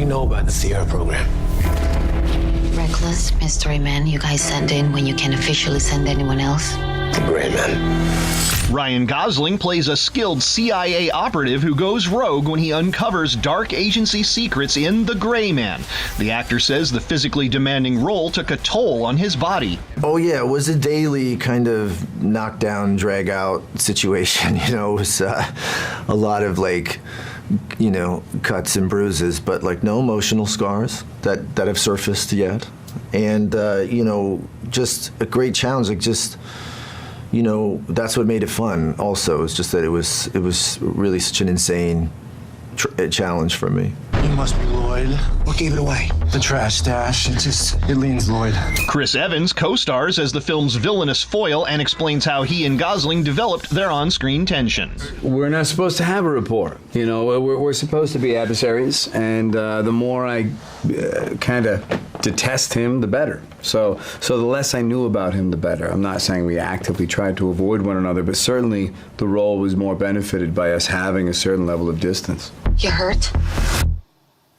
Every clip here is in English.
know about the Sierra program? Reckless mystery man you guys send in when you can officially send anyone else? The Gray Man. Ryan Gosling plays a skilled CIA operative who goes rogue when he uncovers dark agency secrets in The Gray Man. The actor says the physically demanding role took a toll on his body. Oh yeah, it was a daily kind of knockdown, drag out situation. You know, it was a lot of like, you know, cuts and bruises, but like no emotional scars that have surfaced yet. And, you know, just a great challenge, like just, you know, that's what made it fun also. It's just that it was really such an insane challenge for me. You must be Lloyd. What gave it away? The trash stash. It leans Lloyd. Chris Evans co-stars as the film's villainous foil and explains how he and Gosling developed their on-screen tension. We're not supposed to have a rapport. You know, we're supposed to be adversaries, and the more I kind of detest him, the better. So the less I knew about him, the better. I'm not saying we actively tried to avoid one another, but certainly the role was more benefited by us having a certain level of distance. You hurt?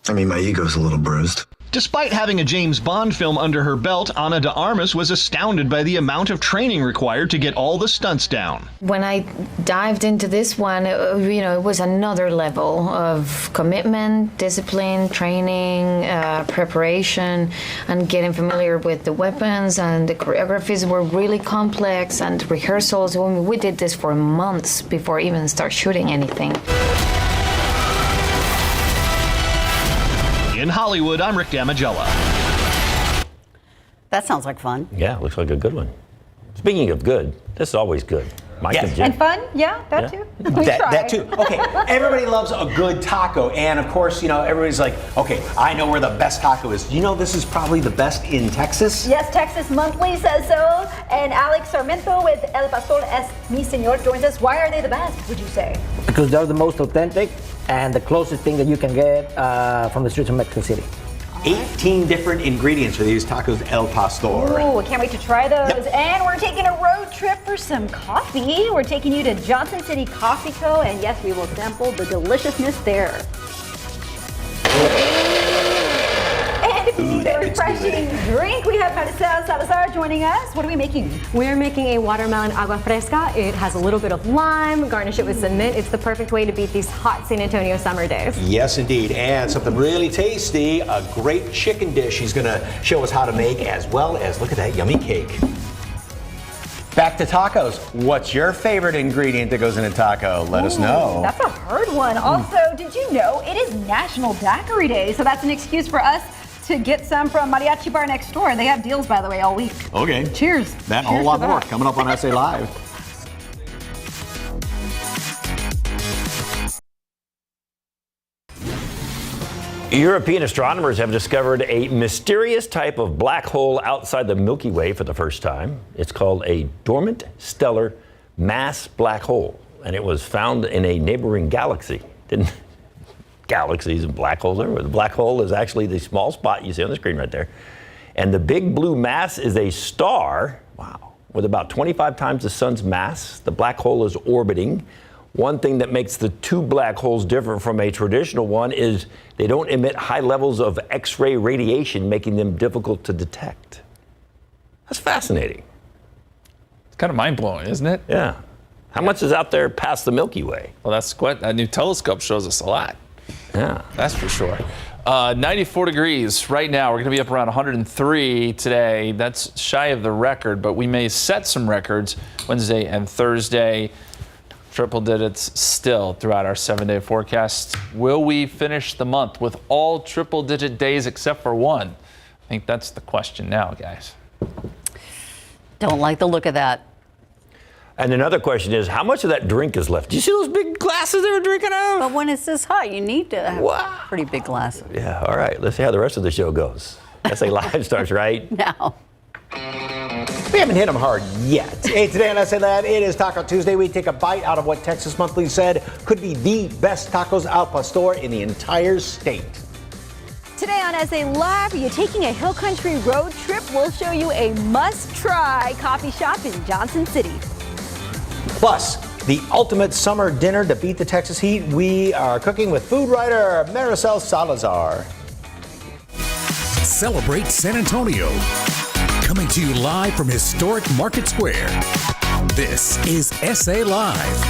I mean, my ego's a little bruised. Despite having a James Bond film under her belt, Ana de Armas was astounded by the amount of training required to get all the stunts down. When I dived into this one, you know, it was another level of commitment, discipline, training, preparation, and getting familiar with the weapons. And the choreographies were really complex, and rehearsals. We did this for months before even start shooting anything. In Hollywood, I'm Rick Damigella. That sounds like fun. Yeah, looks like a good one. Speaking of good, this is always good. Mike and Jim. And fun? Yeah, that too. That too. Okay, everybody loves a good taco. And of course, you know, everybody's like, okay, I know where the best taco is. You know, this is probably the best in Texas? Yes, Texas Monthly says so. And Alex Sarmiento with El Pastor Es Mi Señor joins us. Why are they the best, would you say? Because they're the most authentic and the closest thing that you can get from the streets of Mexico City. 18 different ingredients for these tacos El Pastor. Ooh, can't wait to try those. Yep. And we're taking a road trip for some coffee. We're taking you to Johnson City Coffee Co. And yes, we will sample the deliciousness there. And if you need a refreshing drink, we have Maricel Salazar joining us. What are we making? We're making a watermelon agua fresca. It has a little bit of lime, garnish it with some mint. It's the perfect way to beat these hot San Antonio summer days. Yes, indeed. And something really tasty, a great chicken dish he's gonna show us how to make, as well as, look at that yummy cake. Back to tacos. What's your favorite ingredient that goes in a taco? Let us know. That's a hard one. Also, did you know it is National Daiquiri Day? So that's an excuse for us to get some from Mariachi Bar next door. They have deals, by the way, all week. Okay. Cheers. That and a whole lot more coming up on SA Live. European astronomers have discovered a mysterious type of black hole outside the Milky Way for the first time. It's called a Dormant stellar mass black hole, and it was found in a neighboring galaxy. Galaxies and black holes everywhere. The black hole is actually the small spot you see on the screen right there. And the big blue mass is a star, wow, with about 25 times the sun's mass. The black hole is orbiting. One thing that makes the two black holes different from a traditional one is they don't emit high levels of X-ray radiation, making them difficult to detect. That's fascinating. It's kind of mind-blowing, isn't it? Yeah. How much is out there past the Milky Way? Well, that's what that new telescope shows us a lot. Yeah. That's for sure. 94 degrees right now. We're going to be up around 103 today. That's shy of the record, but we may set some records Wednesday and Thursday. Triple digits still throughout our 7-day forecast. Will we finish the month with all triple-digit days except for one? I think that's the question now, guys. Don't like the look of that. And another question is, how much of that drink is left? Do you see those big glasses they were drinking out of? But when it's this hot, you need to have pretty big glasses. Yeah, all right. Let's see how the rest of the show goes. SA Live starts right now. We haven't hit them hard yet. Hey, today on SA Live, it is Taco Tuesday. We take a bite out of what Texas Monthly said could be the best tacos al pastor in the entire state. Today on SA Live, are you taking a hill country road trip? We'll show you a must-try coffee shop in Johnson City. Plus, the ultimate summer dinner to beat the Texas heat. We are cooking with food writer Maricel Salazar. celebrate San Antonio. Coming to you live from historic Market Square. This is SA Live.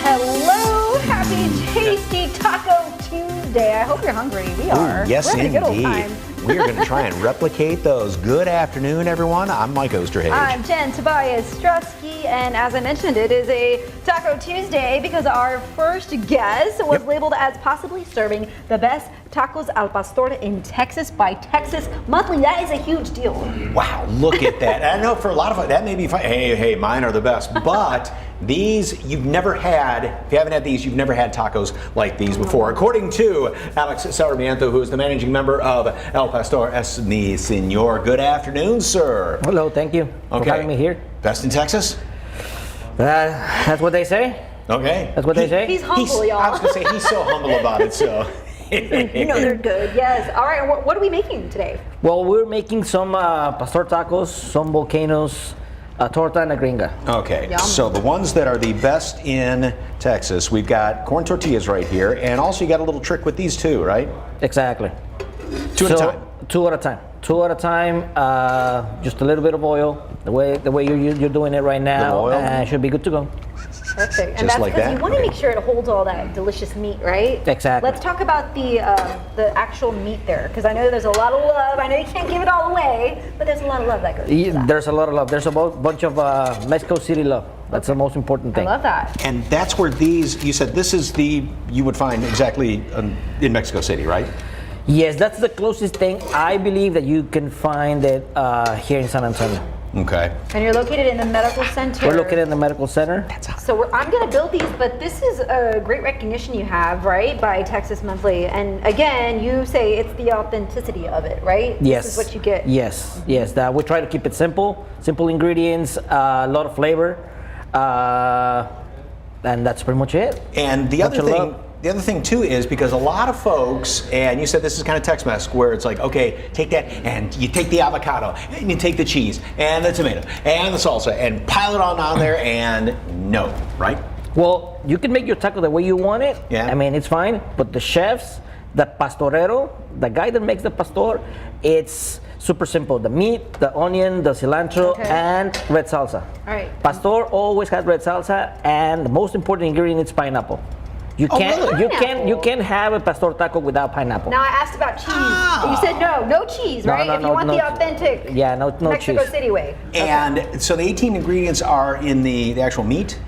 Hello, happy tasty Taco Tuesday. I hope you're hungry. We are. Yes, We're having a good old indeed. time. We are going to try and replicate those. Good afternoon, everyone. I'm Mike Osterhage. I'm Jen Tobias Strusky, and as I mentioned, it is a Taco Tuesday because our first guest was labeled as possibly serving the best tacos al pastor in Texas by Texas Monthly. That is a huge deal. Wow, look at that. I know for a lot of that may be fine. Hey, mine are the best. But these, you've never had, if you haven't had these, you've never had tacos like these before. According to Alex Sarmiento, who is the managing member of El Pastor Es Mi Señor. Good afternoon, sir. Hello, thank you for having me here. Best in Texas? That's what they say. Okay. That's what they say. He's humble, y'all. I was going to say, he's so humble about it, so. You know they're good, yes. All right, what are we making today? Well, we're making some pastor tacos, some volcanoes, a torta, and a gringa. Okay, Yum. so the ones that are the best in Texas, we've got corn tortillas right here, and also you got a little trick with these too, right? Exactly. Two at a time. Two at a time. Two at a time. Just a little bit of oil. The way you're doing it right now, and should be good to go. Perfect. And Just that's like because that? you want to make sure it holds all that delicious meat, right? Exactly. Let's talk about the actual meat there, because I know there's a lot of love. I know you can't give it all away, but there's a lot of love that goes into that. There's a lot of love. There's a bunch of Mexico City love. That's the most important thing. I love that. And that's where these, you said this is you would find exactly in Mexico City, right? Yes, that's the closest thing I believe that you can find it here in San Antonio. Okay. And you're located in the medical center. We're located in the medical center. So I'm going to build these, but this is a great recognition you have, right, by Texas Monthly. And again, you say it's the authenticity of it, right? Yes. This is what you get. Yes. We try to keep it simple ingredients, a lot of flavor, and that's pretty much it. And the other thing too is because a lot of folks, and you said this is kind of Tex-Mex, where it's like, okay, take that and you take the avocado and you take the cheese and the tomato and the salsa and pile it on there, and no, right? Well, you can make your taco the way you want it. Yeah. I mean, it's fine. But the chefs, the pastorero, the guy that makes the pastor, it's super simple. The meat, the onion, the cilantro, and red salsa. All right. Pastor always has red salsa, and the most important ingredient is pineapple. You can't have a pastor taco without pineapple. Now I asked about cheese. You said no cheese, right? If you want the authentic Mexico City way. And so the 18 ingredients are in the actual meat?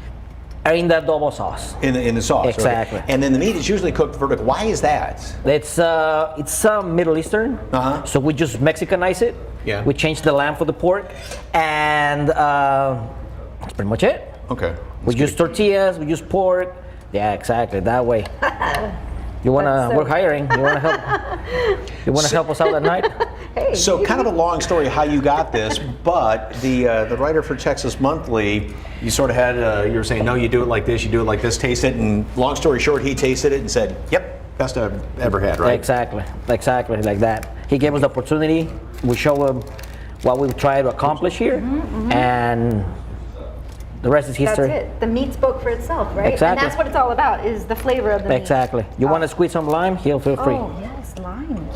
Are in the adobo sauce. In the sauce. Exactly. Right? And then the meat is usually cooked vertical. Why is that? It's Middle Eastern. So we just Mexicanize it. Yeah. We change the lamb for the pork, and that's pretty much it. Okay. We use tortillas. We use pork. Yeah, exactly. That way. We're hiring. You wanna help? You wanna help us out at night? Hey. So kind of a long story how you got this, but the writer for Texas Monthly, you sort of had you were saying no, you do it like this, taste it, and long story short, he tasted it and said, "Yep, best I've ever had." Right? Exactly like that. He gave us the opportunity. We show him what we try to accomplish here, and the rest is history. That's it. The meat spoke for itself, right? Exactly. And that's what it's all about, is the flavor of the meat. Exactly. You want to squeeze some lime? Feel free. Oh, yes, lime.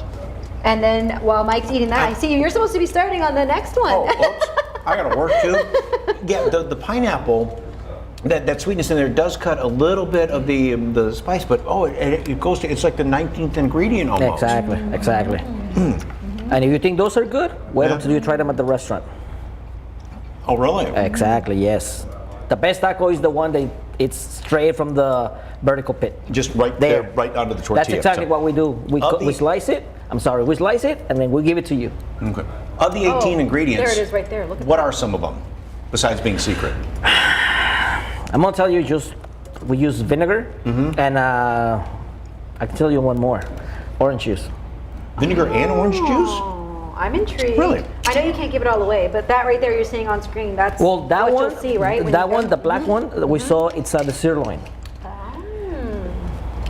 And then while Mike's eating that, I see you're supposed to be starting on the next one. Oh, oops. I got to work too. Yeah, the pineapple, that sweetness in there does cut a little bit of the spice, but it goes to, it's like the 19th ingredient almost. Exactly. And if you think those are good, wait until you try them at the restaurant. Oh, really? Exactly, yes. The best taco is the one that it's straight from the vertical pit. Just right there, right under the tortilla. That's exactly what we do. We slice it. We slice it and then we give it to you. Okay. Of the 18 ingredients, there it is right there. Look at what that. are some of them, besides being secret? I'm gonna tell you we use vinegar and I can tell you one more. Orange juice. Vinegar and orange juice? I'm intrigued. Really? I know you can't give it all away, but that right there you're seeing on screen, that's that what one, you'll see, right? The black one that we saw, it's the sirloin.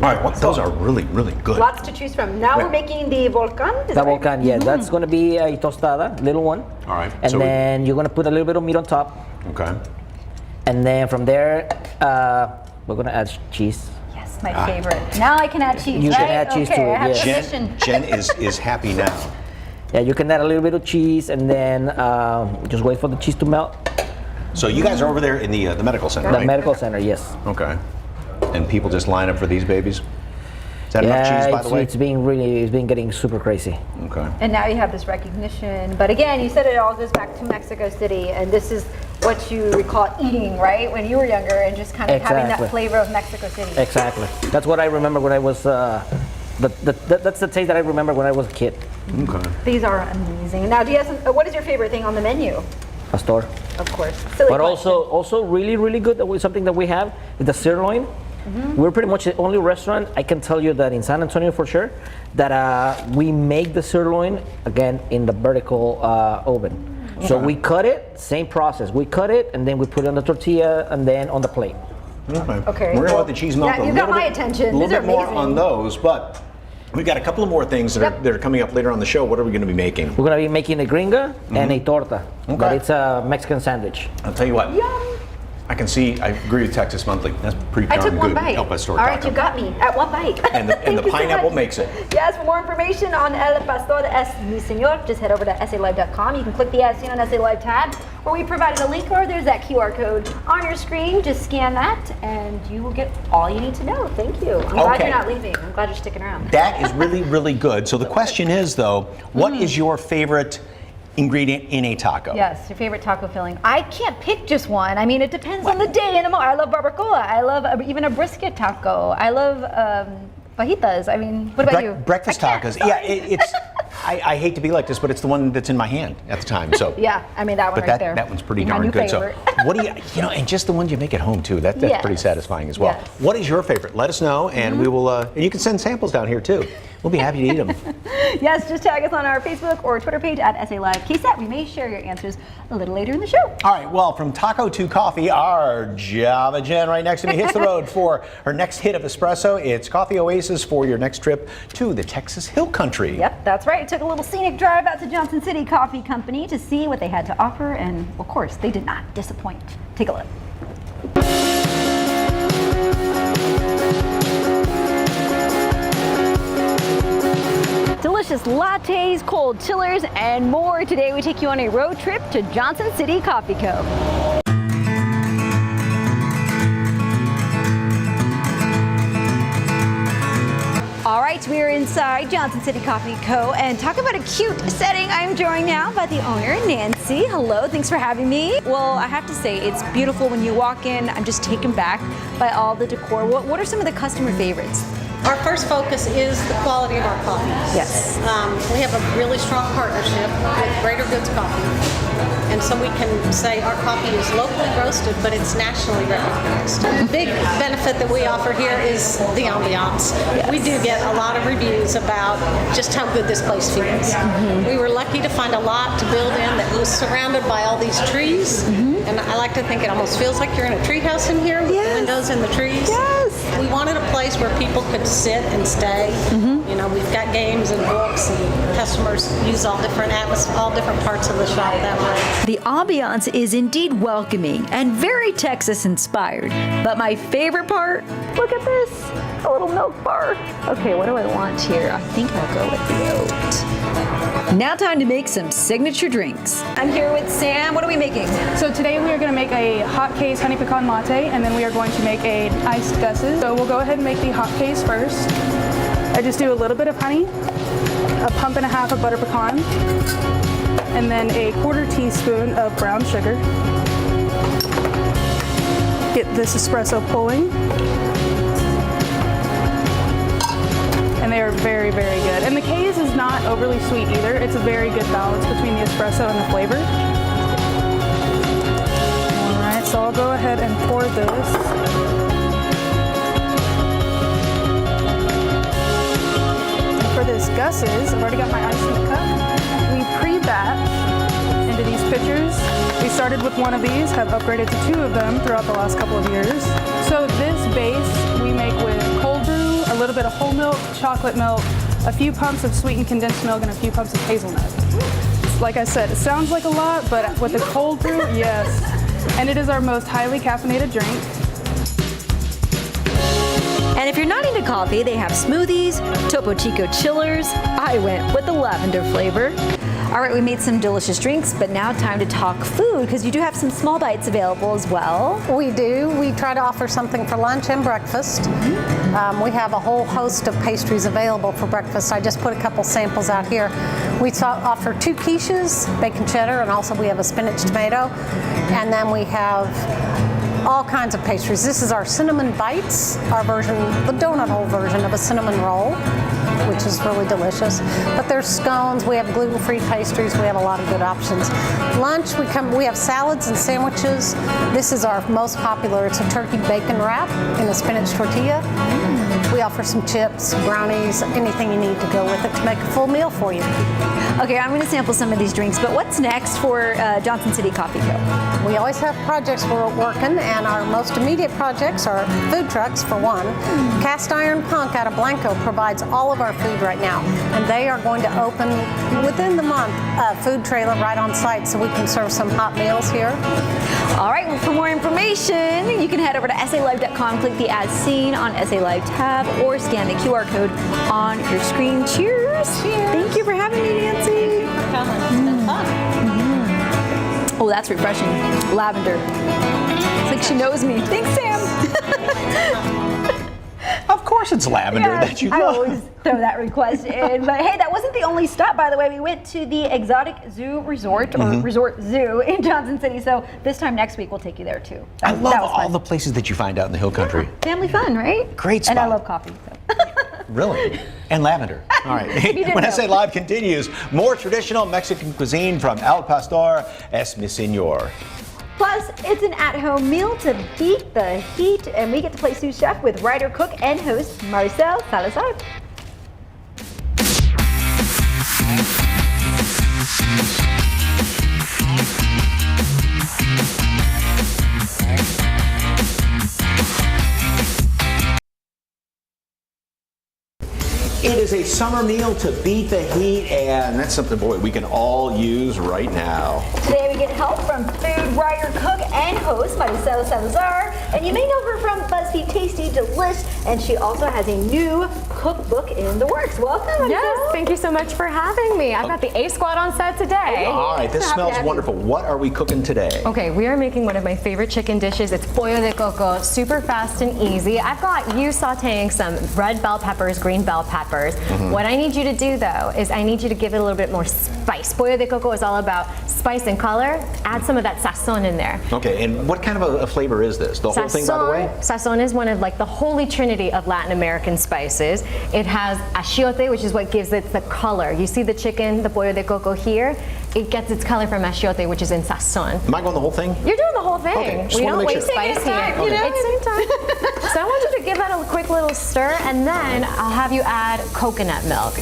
All right, those are really, really good. Lots to choose from. Now we're making the volcan. The volcan, yeah, that's going to be a tostada, little one. All right. And then you're going to put a little bit of meat on top. Okay. And then from there, we're going to add cheese. Yes. It's my favorite. Now I can add cheese, You right? can add cheese to it, I have yes. permission. Jen is happy now. Yeah, you can add a little bit of cheese and then just wait for the cheese to melt. So you guys are over there in the medical center, The right? medical center, yes. Okay. And people just line up for these babies? Is that enough cheese, by the way? It's been getting super crazy. Okay. And now you have this recognition. But again, you said it all goes back to Mexico City, and this is what you recall eating, right? When you were younger, and just kind of having that flavor of Mexico City. Exactly. That's what I remember when I was, that's the taste that I remember when I was a kid. Okay. These are amazing. Now, do you have some, what is your favorite thing on the menu? Pastor. Of course. Silly But question. also really, really good, something that we have is the sirloin. We're pretty much the only restaurant, I can tell you that in San Antonio for sure, that we make the sirloin, again, in the vertical oven. So we cut it, same process. We cut it, and then we put it on the tortilla, and then on the plate. Okay. We're going to let the cheese melt Yeah, a you little got my bit, attention. a little These are bit more amazing. on those, but we've got a couple of more things that are coming up later on the show. What are we going to be making? We're going to be making a gringa and a torta. Okay. But it's a Mexican sandwich. I'll tell you what. Yum. I can see, I agree with Texas Monthly. That's pretty I darn took one good. bite. El Pastor All right, taco. you got me at one bite. And the Thank you so pineapple much. makes it. Yes, for more information on El Pastor es mi señor, just head over to SALive.com. You can click the As Seen on SA Live tab, where we provided a link, or there's that QR code on your screen. Just scan that, and you will get all you need to know. Thank you. I'm glad Okay. you're not leaving. I'm glad you're sticking around. That is really, really good. So the question is, though, what is your favorite ingredient in a taco? Yes, your favorite taco filling. I can't pick just one. I mean, it depends on the day and the moment. I love barbacoa. I love even a brisket taco. I love fajitas. I mean, what about you? Breakfast tacos. Yeah, it's. I hate to be like this, but it's the one that's in my hand at the time. So. Yeah, I mean that one But right there. that one's pretty My darn new good. favorite. So, what do and just the ones you make at home too. That's Yes. pretty satisfying as well. Yes. What is your favorite? Let us know, and we will. And you can send samples down here too. We'll be happy to eat them. Yes, just tag us on our Facebook or Twitter page at SA Live KSAT. We may share your answers a little later in the show. All right, well, from taco to coffee, our Java Jen right next to me hits the road for her next hit of espresso. It's Coffee Oasis for your next trip to the Texas Hill Country. Yep, that's right. Took a little scenic drive out to Johnson City Coffee Company to see what they had to offer, and of course, they did not disappoint. Take a look. Delicious lattes, cold chillers, and more. Today we take you on a road trip to Johnson City Coffee Co. All right, we are inside Johnson City Coffee Co. and talk about a cute setting. I'm joined now by the owner, Nancy. Hello, thanks for having me. Well, I have to say, it's beautiful when you walk in. I'm just taken back by all the decor. What are some of the customer favorites? Our first focus is the quality of our coffee. Yes. We have a really strong partnership with Greater Goods Coffee. And so we can say our coffee is locally roasted, but it's nationally recognized. The big benefit that we offer here is the ambiance. Yes. We do get a lot of reviews about just how good this place feels. We were lucky to find a lot to build in that was surrounded by all these trees. And I like to think it almost feels like you're in a treehouse in here with the windows and the trees. Yes. We wanted a place where people could sit and stay. You know, we've got games and books, and customers use all different parts of the shop that way. The ambiance is indeed welcoming and very Texas inspired. But my favorite part, look at this, a little milk bar. Okay, what do I want here? I think I'll go with the oat. Now time to make some signature drinks. I'm here with Sam. What are we making? So today we are going to make a hot case honey pecan latte, and then we are going to make a iced gusses. So we'll go ahead and make the hot case first. I just do a little bit of honey, a pump and a half of butter pecan, and then a 1/4 teaspoon of brown sugar. Get this espresso pulling. And they are very, very good. And the K's is not overly sweet either. It's a very good balance between the espresso and the flavor. All right, so I'll go ahead and pour this. For this gusses, I've already got my ice in the cup. We pre-batch into these pitchers. We started with one of these, have upgraded to 2 of them throughout the last couple of years. So this base we make with cold brew, a little bit of whole milk, chocolate milk, a few pumps of sweetened condensed milk, and a few pumps of hazelnut. Like I said, it sounds like a lot, but with the cold brew, yes. And it is our most highly caffeinated drink. And if you're not into coffee, they have smoothies, Topo Chico chillers. I went with the lavender flavor. All right, we made some delicious drinks, but now time to talk food, because you do have some small bites available as well. We do. We try to offer something for lunch and breakfast. We have a whole host of pastries available for breakfast. I just put a couple samples out here. We offer 2 quiches, bacon cheddar, and also we have a spinach tomato. And then we have all kinds of pastries. This is our cinnamon bites, our version, the donut hole version of a cinnamon roll, which is really delicious. But there's scones, we have gluten-free pastries, we have a lot of good options. Lunch, we have salads and sandwiches. This is our most popular. It's a turkey bacon wrap in a spinach tortilla. We offer some chips, brownies, anything you need to go with it to make a full meal for you. Okay, I'm going to sample some of these drinks, but what's next for Johnson City Coffee Co.? We always have projects we're working, and our most immediate projects are food trucks, for one. Cast Iron Punk out of Blanco provides all of our food right now, and they are going to open within the month a food trailer right on site so we can serve some hot meals here. All right, well, for more information, you can head over to SALive.com, click the As Seen on SA Live tab, or scan the QR code on your screen. Cheers! Thank you for having me, Nancy. Oh, that's refreshing. Lavender. It's like she knows me. Thanks, Sam. Of course it's lavender that you I love. always throw that request in. But hey, that wasn't the only stop, by the way. We went to the Exotic Zoo Resort, or Resort Zoo in Johnson City. So this time next week, we'll take you there too. I love all the places that you find out in the Hill Country. Yeah, family fun, right? Great spot. And I love coffee. So. Really? And lavender. All right. When I say live continues, more traditional Mexican cuisine from El Pastor es mi señor. Plus, it's an at-home meal to beat the heat, and we get to play sous chef with writer, cook, and host Maricel Salazar. It is a summer meal to beat the heat, and that's something, boy, we can all use right now. Today we get help from food writer, cook, and host Maricel Salazar, and you may know her from BuzzFeed Tasty Delish, and she also has a new cookbook in the works. Welcome, Maricel. Yes, thank you so much for having me. I've got the A Squad on set today. All right, this smells wonderful. What are we cooking today? Okay, we are making one of my favorite chicken dishes. It's pollo de coco, super fast and easy. I've got you sauteing some red bell peppers, green bell peppers. What I need you to do though is I need you to give it a little bit more spice. Pollo de coco is all about spice and color. Add some of that sazon in there. Okay, and what kind of a flavor is this? The whole thing, by the way? Sazon is one of like the holy trinity of Latin American spices. It has achiote, which is what gives it the color. You see the chicken, the pollo de coco here? It gets its color from achiote, which is in sazon. Am I going the whole thing? You're doing the whole thing. Okay, We don't waste spice here. Okay. It's time. So I want you to give that a quick little stir, and then I'll have you add coconut milk.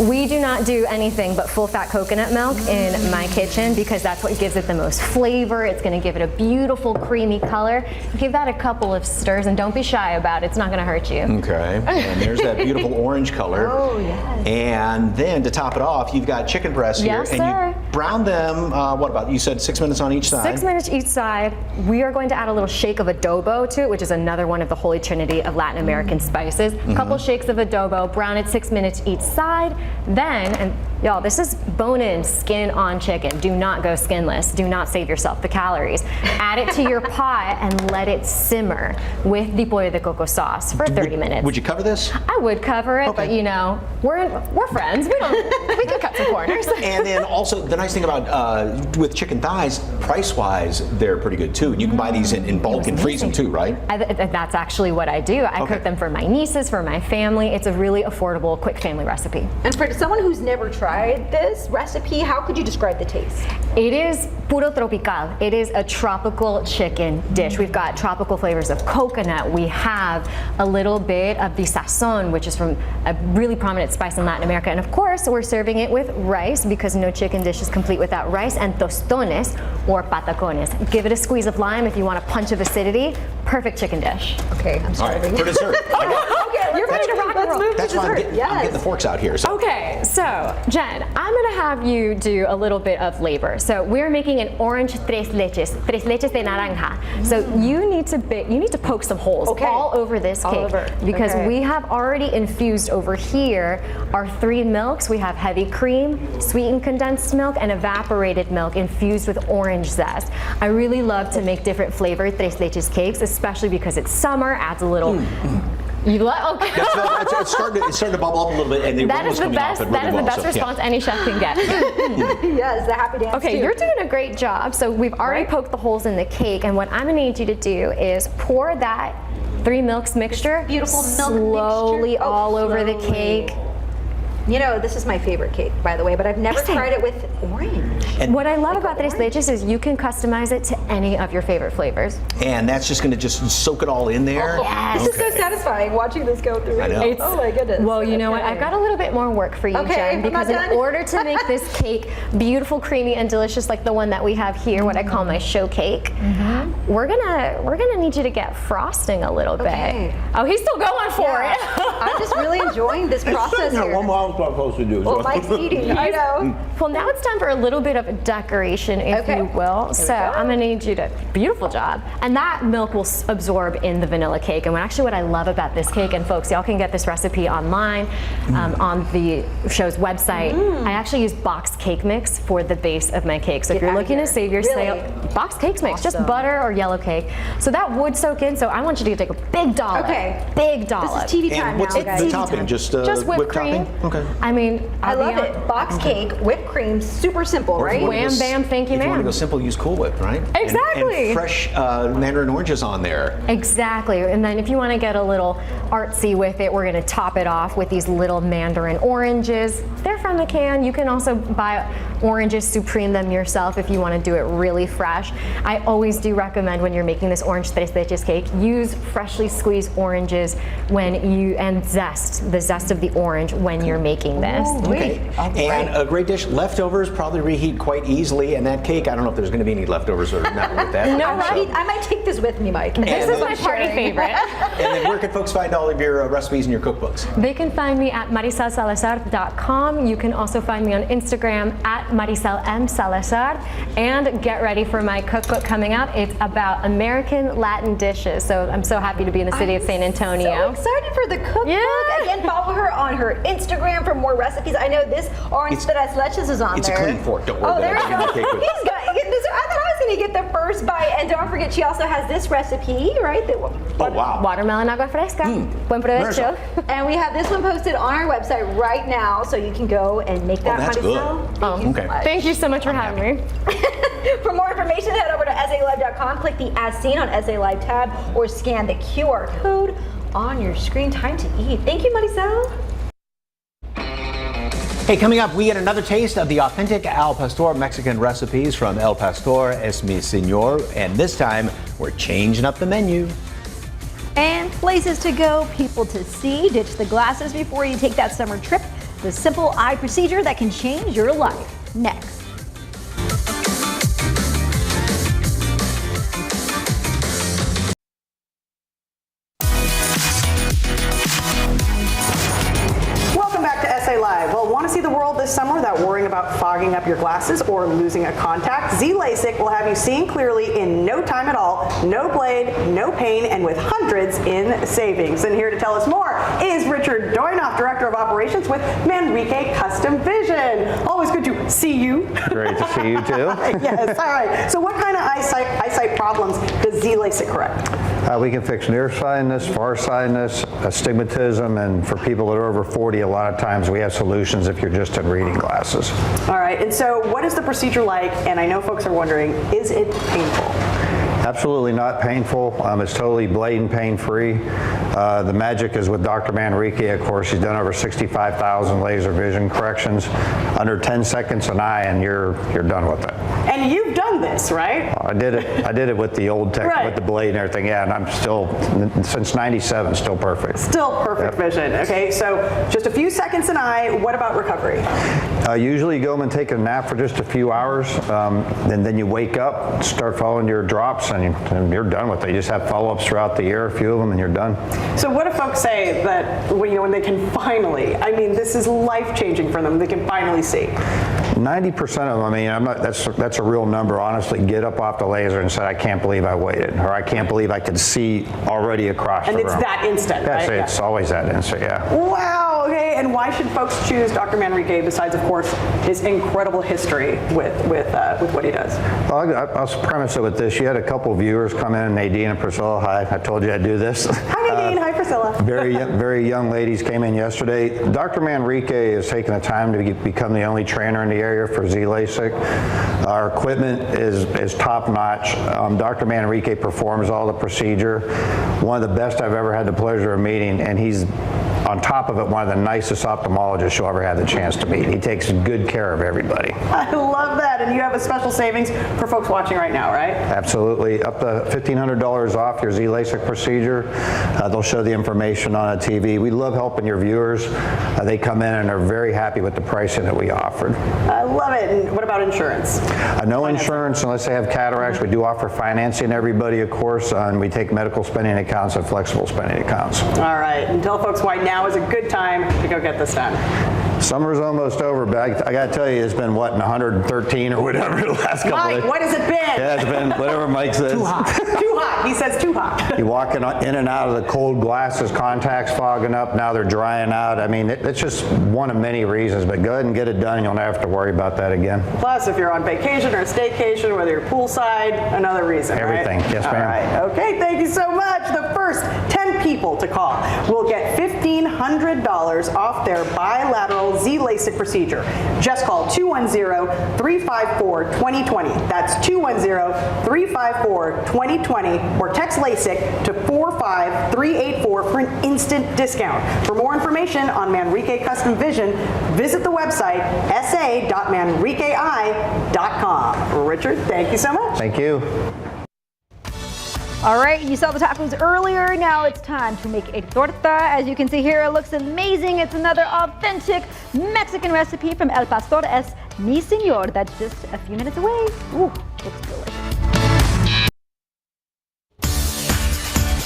We do not do anything but full fat coconut milk in my kitchen because that's what gives it the most flavor. It's going to give it a beautiful creamy color. Give that a couple of stirs and don't be shy about it. It's not going to hurt you. Okay, and there's that beautiful orange color. Oh, yes. And then to top it off, you've got chicken breasts here. Yes, and sir. you brown them, what about, you said 6 minutes on each side? 6 minutes each side. We are going to add a little shake of adobo to it, which is another one of the holy trinity of Latin American spices. A couple shakes of adobo, brown it 6 minutes each side. Then, and y'all, this is bone-in, skin-on chicken. Do not go skinless. Do not save yourself the calories. Add it to your pot and let it simmer with the pollo de coco sauce for 30 minutes. Would you cover this? I would cover it, but you know, we're friends. We can cut some corners. And then also, the nice thing about with chicken thighs, price-wise, they're pretty good too. You can buy these in bulk and freeze them too, right? That's actually what I do. I cook them for my nieces, for my family. It's a really affordable, quick family recipe. And for someone who's never tried this recipe, how could you describe the taste? It is puro tropical. It is a tropical chicken dish. We've got tropical flavors of coconut. We have a little bit of the sazon, which is from a really prominent spice in Latin America. And of course, we're serving it with rice because no chicken dish is complete without rice, and tostones or patacones. Give it a squeeze of lime if you want a punch of acidity. Perfect chicken dish. Okay, I'm starving. All right, for dessert. Okay, you're ready to rock and roll. move to That's why I'm dessert. getting the forks out here. So. Okay, so Jen, I'm gonna have you do a little bit of labor. So we're making an orange tres leches de naranja. So you need to poke some holes all over this cake because we have already infused over here our 3 milks. We have heavy cream, sweetened condensed milk, and evaporated milk infused with orange zest. I really love to make different flavored tres leches cakes, especially because it's summer, adds a little. You love? Okay. It's starting to bubble up a little bit, and the that is the best. That is the best response any chef can get. Yes, the happy dance. Okay, too. you're doing a great job. So we've already poked the holes in the cake, and what I'm gonna need you to do is pour that 3 milks mixture slowly all over the cake. You know, this is my favorite cake, by the way, but I've never tried it with orange. And what I love about tres leches is you can customize it to any of your favorite flavors. And that's just going to just soak it all in there? Yes. This is so satisfying watching this go through. I know. Oh my goodness. Well, you know what? I've got a little bit more work for you, Jen, because in order to make this cake beautiful, creamy, and delicious like the one that we have here, what I call my show cake, we're gonna need you to get frosting a little bit. Oh, he's still going for it. I'm just really enjoying this process here. One more I'm supposed to do. Well, Mike's eating. I know. Well, now it's time for a little bit of decoration, if you will. So I'm gonna need you to, beautiful job. And that milk will absorb in the vanilla cake. And actually what I love about this cake, and folks, y'all can get this recipe online on the show's website. I actually use boxed cake mix for the base of my cake. So if you're looking to save yourself, boxed cake mix, just butter or yellow cake. So that would soak in. So I want you to take a big dollop. Big dollop. This is TV time And what's now, the topping? Just whipped cream. Topping? Okay. I mean, I love it. Box cake, whipped cream, super simple, right? Wham, bam, thank you, If you want to ma'am. go simple, use Cool Whip, right? Exactly. And fresh mandarin oranges on there. Exactly. And then if you want to get a little artsy with it, we're going to top it off with these little mandarin oranges. They're from the can. You can also buy oranges, supreme them yourself if you want to do it really fresh. I always do recommend when you're making this orange tres leches cake, use freshly squeezed oranges and the zest of the orange when you're making this. Okay. And a great dish, leftovers probably reheat quite easily. And that cake, I don't know if there's going to be any leftovers or not with that. No, I might take this with me, Mike. This is my party favorite. And then where can folks find all of your recipes and your cookbooks? They can find me at mariselsalazar.com. You can also find me on Instagram at mariselmsalazar. And get ready for my cookbook coming out. It's about American Latin dishes. So I'm so happy to be in the city of San Antonio. So excited for the cookbook. Again, follow her on her Instagram for more recipes. I know this orange tres leches is on It's there. a clean fork. Don't worry there about you it. go. He's got this. I thought I was going to get the first bite. And don't forget, she also has this recipe, right? Watermelon agua fresca. Buen provecho. And we have this one posted on our website right now, so you can go and make that. That's Marisol. good. Thank you so much for having me. For more information, head over to SALive.com, click the As Seen on SA Live tab, or scan the QR code on your screen. Time to eat. Thank you, Marisol. Hey, coming up, we get another taste of the authentic Al Pastor Mexican recipes from El Pastor Es Mi Señor, and this time we're changing up the menu. And places to go, people to see. Ditch the glasses before you take that summer trip. The simple eye procedure that can change your life. Next. Welcome back to SA Live. Well, want to see the world this summer without worrying about fogging up your glasses or losing a contact? Z-LASIK will have you seeing clearly in no time at all, no blade, no pain, and with hundreds in savings. And here to tell us more is Richard Doinoff, Director of Operations with Manrique Custom Vision. Always good to see you. Great to see you too. Yes, all right. So what kind of eyesight problems does Z-LASIK correct? We can fix nearsightedness, farsightedness, astigmatism, and for people that are over 40, a lot of times we have solutions if you're just in reading glasses. All right, and so what is the procedure like? And I know folks are wondering, is it painful? Absolutely not painful. It's totally blade and pain-free. The magic is with Dr. Manrique, of course. He's done over 65,000 laser vision corrections. Under 10 seconds an eye, and you're done with it. And you've done this, right? I did it with the old tech, with the blade and everything. Yeah, and I'm still, since '97, still perfect. Still perfect vision. Okay, so just a few seconds an eye. What about recovery? Usually you go home and take a nap for just a few hours, and then you wake up, start following your drops, and you're done with it. You just have follow-ups throughout the year, a few of them, and you're done. So what do folks say that when they can finally, I mean, this is life-changing for them, they can finally see? 90% of them, I mean, that's a real number, honestly, get up off the laser and say, I can't believe I waited, or I can't believe I could see already across the room. And it's that instant, Yes, right? it's always that instant, yeah. Wow, okay, and why should folks choose Dr. Manrique besides, of course, his incredible history with what he does? Well, I'll premise it with this. You had a couple viewers come in, Nadine and Priscilla. Hi, I told you I'd do this. Hi, Nadine. Hi, Priscilla. Very young ladies came in yesterday. Dr. Manrique has taken the time to become the only trainer in the area for Z-LASIK. Our equipment is top notch. Dr. Manrique performs all the procedure. One of the best I've ever had the pleasure of meeting, and he's on top of it, one of the nicest ophthalmologists you'll ever have the chance to meet. He takes good care of everybody. I love that, and you have a special savings for folks watching right now, right? Absolutely, up to $1,500 off your Z-LASIK procedure. They'll show the information on a TV. We love helping your viewers. They come in and are very happy with the pricing that we offered. I love it. And what about insurance? No insurance unless they have cataracts. We do offer financing to everybody, of course, and we take medical spending accounts and flexible spending accounts. All right, and tell folks why now is a good time to go get this done. Summer's almost over, but I got to tell you, it's been, 113 or whatever the last couple Mike, of days. what has it been? Yeah, it's been whatever Mike says. Too hot. Too hot. He says too hot. You're walking in and out of the cold glasses, contacts fogging up, now they're drying out. I mean, it's just one of many reasons, but go ahead and get it done and you'll never have to worry about that again. Plus, if you're on vacation or staycation, whether you're poolside, another reason, Everything. Right? Yes, ma'am. All right. Okay, thank you so much. The first 10 people to call will get $1,500 off their bilateral Z-LASIK procedure. Just call 210-354-2020. That's 210-354-2020 or text LASIK to 45384 for an instant discount. For more information on Manrique Custom Vision, visit the website sa.manriquei.com. Richard, thank you so much. Thank you. All right, you saw the tacos earlier. Now it's time to make a torta. As you can see here, it looks amazing. It's another authentic Mexican recipe from El Pastor es Mi Señor. That's just a few minutes away. Ooh, looks delicious.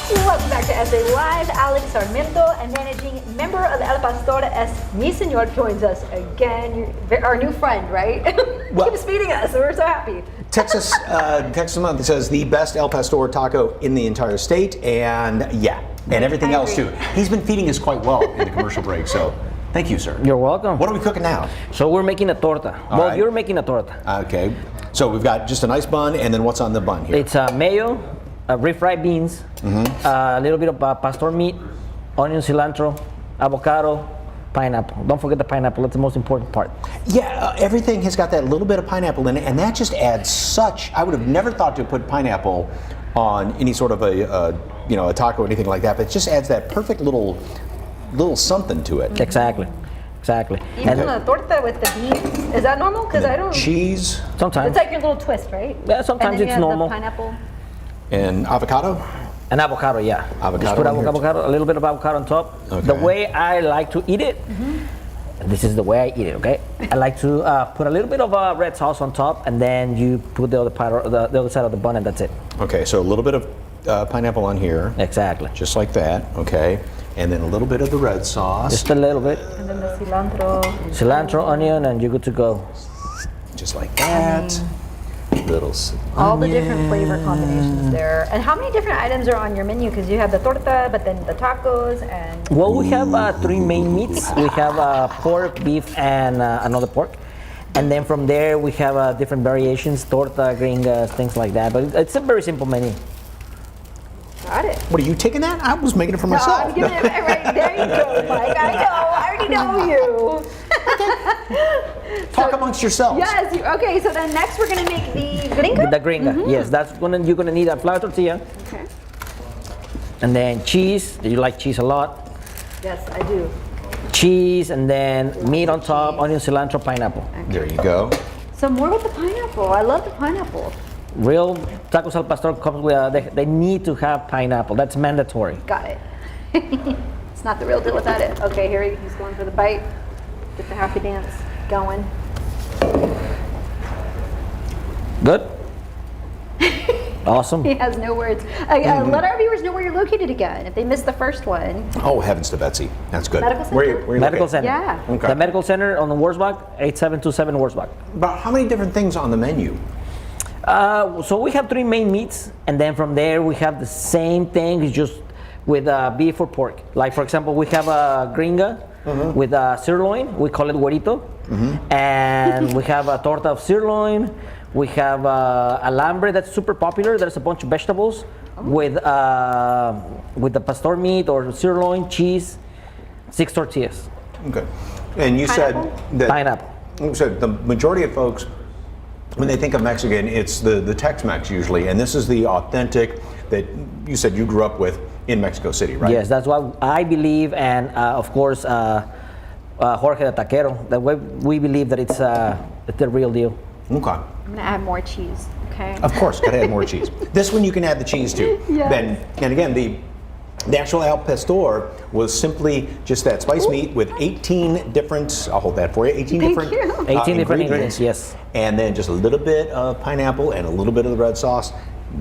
Welcome back to SA Live. Alex Sarmiento, a managing member of El Pastor es Mi Señor, joins us again. You're our new friend, right? Well, keeps feeding us, so we're so happy. Texas Month says the best El Pastor taco in the entire state, and everything else too. He's been feeding us quite well in the commercial break, so thank you, sir. You're welcome. What are we cooking now? So we're making a torta. Right. You're making a torta. Okay, so we've got just a nice bun, and then what's on the bun here? It's mayo, refried beans, a little bit of pastor meat, onion, cilantro, avocado, pineapple. Don't forget the pineapple. That's the most important part. Yeah, everything has got that little bit of pineapple in it, and that just adds such. I would have never thought to put pineapple on any sort of a taco or anything like that, but it just adds that perfect little something to it. Exactly. Even a torta with the beans, is that normal? Because I don't. Cheese. Sometimes. It's like your little twist, right? Yeah, sometimes and then it's you have normal. The pineapple. And avocado. An avocado, yeah. Avocado. Just put avocado, a little bit of avocado on top. Okay. The way I like to eat it, this is the way I eat it, okay? I like to put a little bit of red sauce on top, and then you put the other side of the bun, and that's it. Okay, so a little bit of pineapple on here. Exactly. Just like that, okay. And then a little bit of the red sauce. Just a little bit. And then the cilantro. Cilantro, onion, and you're good to go. Just like that. All the different flavor combinations there. And how many different items are on your menu? Because you have the torta, but then the tacos and... Well, we have 3 main meats. We have pork, beef, and another pork. And then from there, we have different variations, torta, gringas, things like that. But it's a very simple menu. Got it. What, are you taking that? I was making it for myself. I'm giving it right there. You go, Mike. I already know you. Talk amongst yourselves. Yes. Okay. So then next we're gonna make the gringa. The gringa. Yes. You're gonna need a flour tortilla. Okay. And then cheese. You like cheese a lot. Yes, I do. Cheese, and then meat on top, onion, cilantro, pineapple. Okay. There you go. So more with the pineapple. I love the pineapple. Real tacos al pastor comes with they need to have pineapple. That's mandatory. Got it. It's not the real deal without it. Okay, here he's going for the bite. Get the happy dance going. Good? Awesome. He has no words. Let our viewers know where you're located again if they missed the first one. Oh, heavens to Betsy. That's good. Medical center? Where you Medical located? Center. Yeah. Okay. The Medical Center on the Wurzbach, 8727 Wurzbach. But how many different things on the menu? So we have 3 main meats, and then from there we have the same thing, it's just with beef or pork. Like for example, we have a gringa with a sirloin. We call it güerito, and we have a torta of sirloin. We have alambre that's super popular. There's a bunch of vegetables with the pastor meat or sirloin, cheese, 6 tortillas. Okay. And you said that Pineapple. You said the majority of folks, when they think of Mexican, it's the Tex-Mex usually, and this is the authentic that you said you grew up with in Mexico City, right? Yes, that's what I believe, and of course Jorge the Taquero. That we believe that it's the real deal. Okay. I'm gonna add more cheese. Okay. Of course, gotta add more cheese. This one you can add the cheese to. Yes. Then, and again, the actual al pastor was simply just that spice meat with 18 different. I'll hold that for you. 18 Thank different. you. 18 different ingredients. Yes. And then just a little bit of pineapple and a little bit of the red sauce.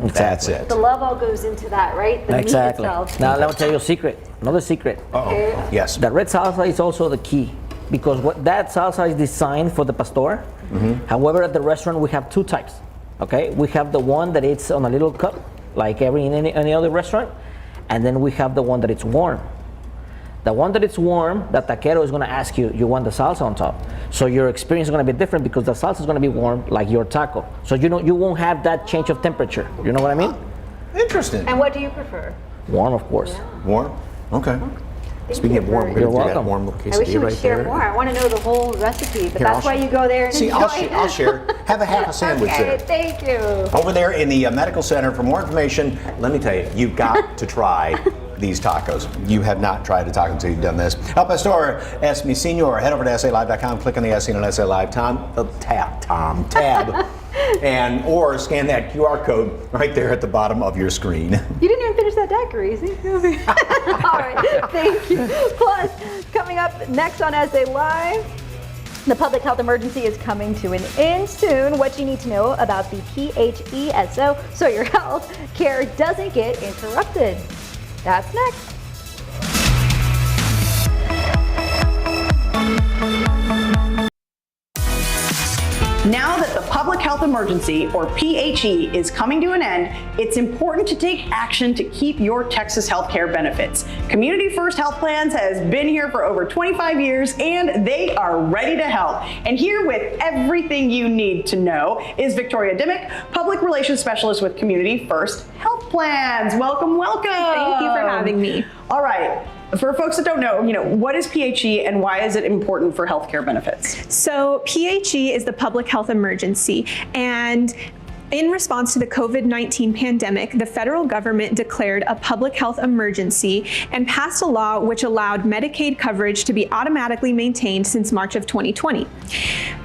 That's it. The love all goes into that, right? The Exactly. meat itself. Now let me tell you a secret. Another secret. Okay. Yes. The red salsa is also the key because that salsa is designed for the pastor. However, at the restaurant we have 2 types. Okay, we have the one that it's on a little cup, like in any other restaurant, and then we have the one that it's warm. The one that it's warm, the taquero is going to ask you, you want the salsa on top. So your experience is going to be different because the salsa is going to be warm like your taco. So you won't have that change of temperature. You know what I mean? Interesting. And what do you prefer? Warm, of course. Warm? Okay. Speaking of warm, we're You're going to do that welcome. warm little I wish quesadilla you would right share there. more. I want to know the whole recipe, but Here, that's I'll why sh- you go there and See, enjoy I'll share. Have a half a sandwich Okay, there. thank you. Over there in the medical center, for more information, let me tell you, you've got to try these tacos. You have not tried a taco until you've done this. El Pastor es mi señor. Head over to SALive.com, click on the SC and SA Live tab, and or scan that QR code right there at the bottom of your screen. You didn't even finish that daiquiri. See? All right, thank you. Plus, coming up next on SA Live, the public health emergency is coming to an end soon. What you need to know about the PHESO so your health care doesn't get interrupted. That's next. Now that the public health emergency, or PHE, is coming to an end, it's important to take action to keep your Texas healthcare benefits. Community First Health Plans has been here for over 25 years and they are ready to help. And here with everything you need to know is Victoria Dimmick, Public Relations Specialist with Community First Health Plans. Welcome, welcome. Thank you for having me. All right. For folks that don't know, what is PHE and why is it important for healthcare benefits? So PHE is the public health emergency, and in response to the COVID-19 pandemic, the federal government declared a public health emergency and passed a law which allowed Medicaid coverage to be automatically maintained since March of 2020.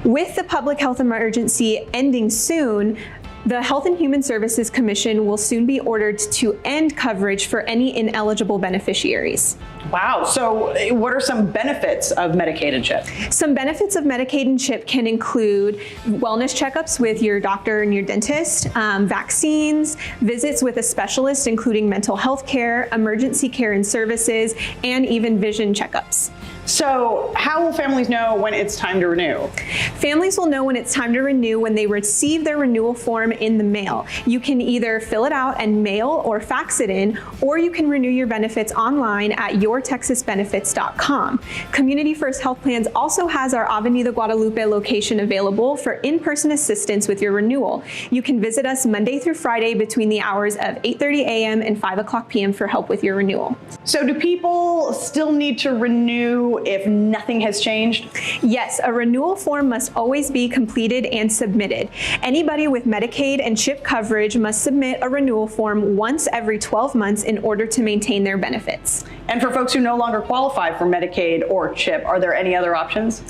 With the public health emergency ending soon, the Health and Human Services Commission will soon be ordered to end coverage for any ineligible beneficiaries. Wow. So what are some benefits of Medicaid and CHIP? Some benefits of Medicaid and CHIP can include wellness checkups with your doctor and your dentist, vaccines, visits with a specialist, including mental health care, emergency care and services, and even vision checkups. So how will families know when it's time to renew? Families will know when it's time to renew when they receive their renewal form in the mail. You can either fill it out and mail or fax it in, or you can renew your benefits online at yourtexasbenefits.com. Community First Health Plans also has our Avenida Guadalupe location available for in-person assistance with your renewal. You can visit us Monday through Friday between the hours of 8:30 a.m. and 5 o'clock p.m. for help with your renewal. So do people still need to renew if nothing has changed? Yes, a renewal form must always be completed and submitted. Anybody with Medicaid and CHIP coverage must submit a renewal form once every 12 months in order to maintain their benefits. And for folks who no longer qualify for Medicaid or CHIP, are there any other options?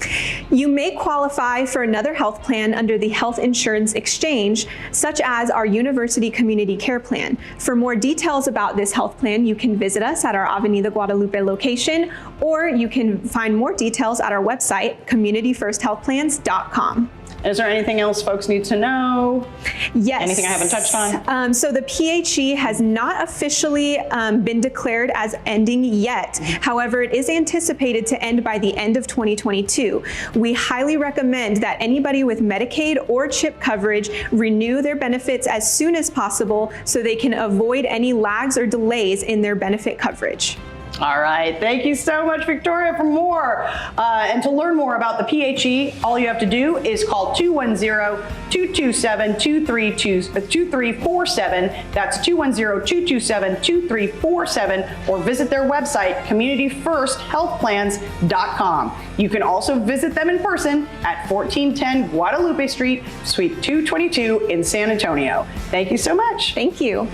You may qualify for another health plan under the Health Insurance Exchange, such as our University Community Care Plan. For more details about this health plan, you can visit us at our Avenida Guadalupe location, or you can find more details at our website, communityfirsthealthplans.com. Is there anything else folks need to know? Yes. Anything I haven't touched on? So the PHE has not officially been declared as ending yet. However, it is anticipated to end by the end of 2022. We highly recommend that anybody with Medicaid or CHIP coverage renew their benefits as soon as possible so they can avoid any lags or delays in their benefit coverage. All right, thank you so much, Victoria. For more and to learn more about the PHE, all you have to do is call 210-227-2347. That's 210-227-2347, or visit their website, communityfirsthealthplans.com. You can also visit them in person at 1410 Guadalupe Street, Suite 222 in San Antonio. Thank you so much. Thank you.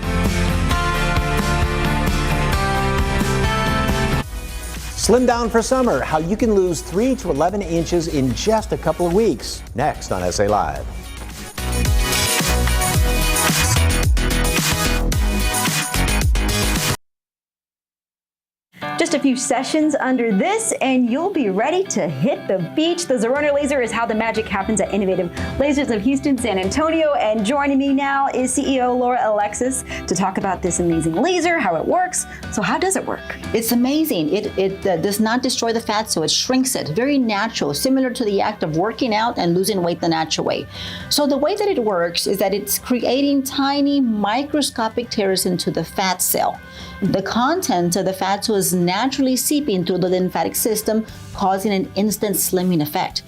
Slim down for summer, how you can lose 3 to 11 inches in just a couple of weeks. Next on SA Live. Just a few sessions under this and you'll be ready to hit the beach. The Zerona laser is how the magic happens at Innovative Lasers of Houston, San Antonio. And joining me now is CEO Laura Alexis to talk about this amazing laser, how it works. So how does it work? It's amazing. It does not destroy the fat, so it shrinks it. Very natural, similar to the act of working out and losing weight the natural way. So the way that it works is that it's creating tiny microscopic tears into the fat cell. The content of the fat cell is naturally seeping through the lymphatic system, causing an instant slimming effect.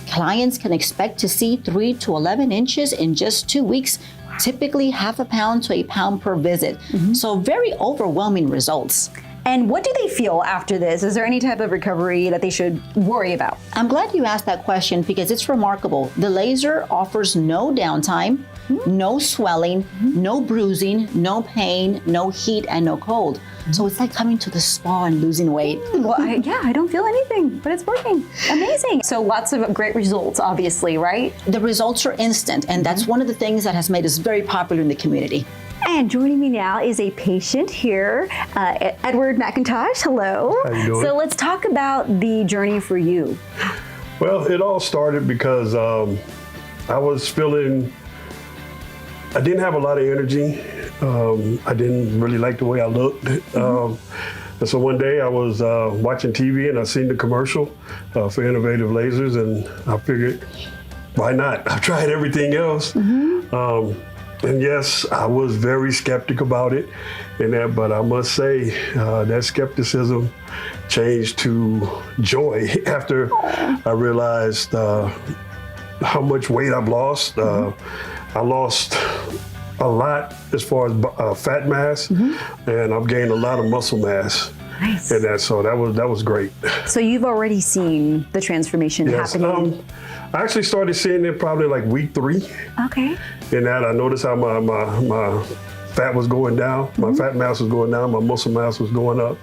Clients can expect to see 3 to 11 inches in just 2 weeks, typically half a pound to a pound per visit. So very overwhelming results. And what do they feel after this? Is there any type of recovery that they should worry about? I'm glad you asked that question because it's remarkable. The laser offers no downtime, no swelling, no bruising, no pain, no heat, and no cold. So it's like coming to the spa and losing weight. Well, I don't feel anything, but it's working. Amazing. So lots of great results, obviously, right? The results are instant, and that's one of the things that has made us very popular in the community. And joining me now is a patient here, Edward Mcintosh. Hello. How you doing? So let's talk about the journey for you. Well, it all started because I was feeling, I didn't have a lot of energy. I didn't really like the way I looked. And so one day I was watching TV and I seen the commercial for Innovative Lasers, and I figured, why not? I've tried everything else. And yes, I was very skeptic about it, and that, but I must say that skepticism changed to joy after I realized how much weight I've lost. I lost a lot as far as fat mass, and I've gained a lot of muscle mass. Nice. And so that was great. So you've already seen the transformation happening? I actually started seeing it probably like week 3. Okay. In that I noticed how my fat was going down, my fat mass was going down, my muscle mass was going up.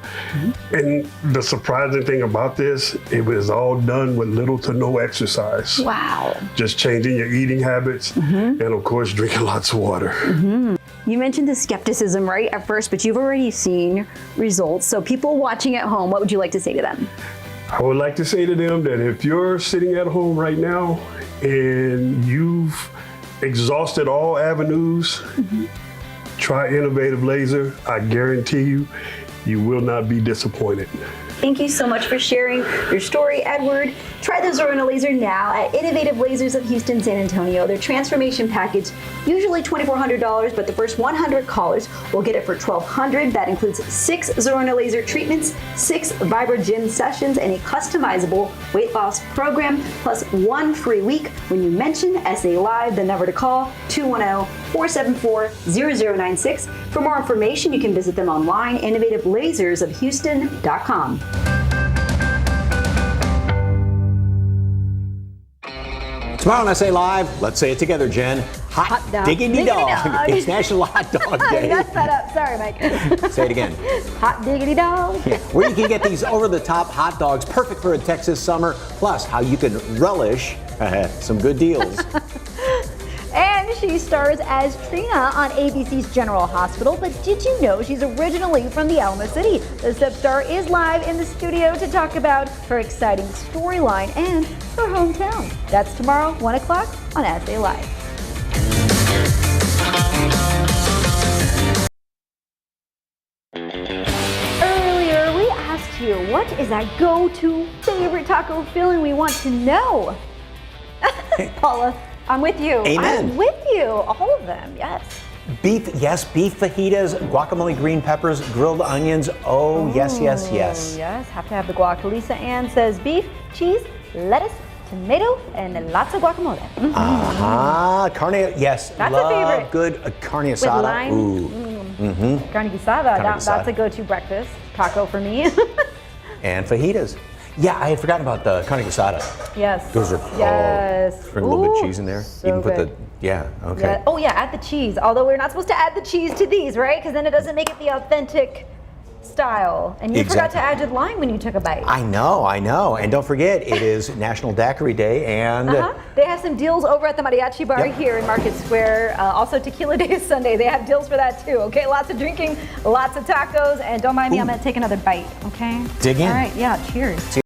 And the surprising thing about this, it was all done with little to no exercise. Wow. Just changing your eating habits and of course drinking lots of water. You mentioned the skepticism right at first, but you've already seen results. So people watching at home, what would you like to say to them? I would like to say to them that if you're sitting at home right now and you've exhausted all avenues, try Innovative Laser. I guarantee you, you will not be disappointed. Thank you so much for sharing your story, Edward. Try the Zerona laser now at Innovative Lasers of Houston, San Antonio. Their transformation package, usually $2,400, but the first 100 callers will get it for $1,200. That includes 6 Zerona laser treatments, 6 Vibra Gym sessions, and a customizable weight loss program, plus 1 free week when you mention SA Live. The number to call, 210-474-0096. For more information, you can visit them online, innovativelasersofhouston.com. Tomorrow on SA Live, let's say it together, Jen. Hot diggity dog. It's National Hot Dog Day. I messed that up. Sorry, Mike. Say it again. Hot diggity dog. Yeah, where you can get these over-the-top hot dogs, perfect for a Texas summer, plus how you can relish some good deals. And she stars as Trina on ABC's General Hospital, but did you know she's originally from the Alamo City? The Sip star is live in the studio to talk about her exciting storyline and her hometown. That's tomorrow, 1 o'clock on SA Live. Earlier, we asked you, what is that go-to favorite taco filling? We want to know. Paula, I'm with you. Amen. I'm with you. All of them, yes. Beef, yes, beef fajitas, guacamole, green peppers, grilled onions. Oh, yes, yes, yes. Yes, have to have the guac. Lisa Ann says beef, cheese, lettuce, tomato, and lots of guacamole. Carne, yes. That's a love favorite. Good carne With asada. lime. Ooh. Carne guisada, Carne that's guisada. a go-to breakfast taco for me. And fajitas. Yeah, I had forgotten about the carne asada. Yes. Those are, yes. bring a little bit Ooh, of cheese in there. so Even put good. yeah, okay. Yeah. Oh yeah, add the cheese. Although we're not supposed to add the cheese to these, right? Because then it doesn't make it the authentic style. And you forgot to add your lime when you took a bite. I know. And don't forget, it is National Daiquiri Day, and They have some deals over at the Mariachi Bar here in Market Square. Also, Tequila Day is Sunday. They have deals for that too. Okay, lots of drinking, lots of tacos, and don't mind me, I'm gonna take another bite. Okay. Dig in. All right. Yeah. Cheers.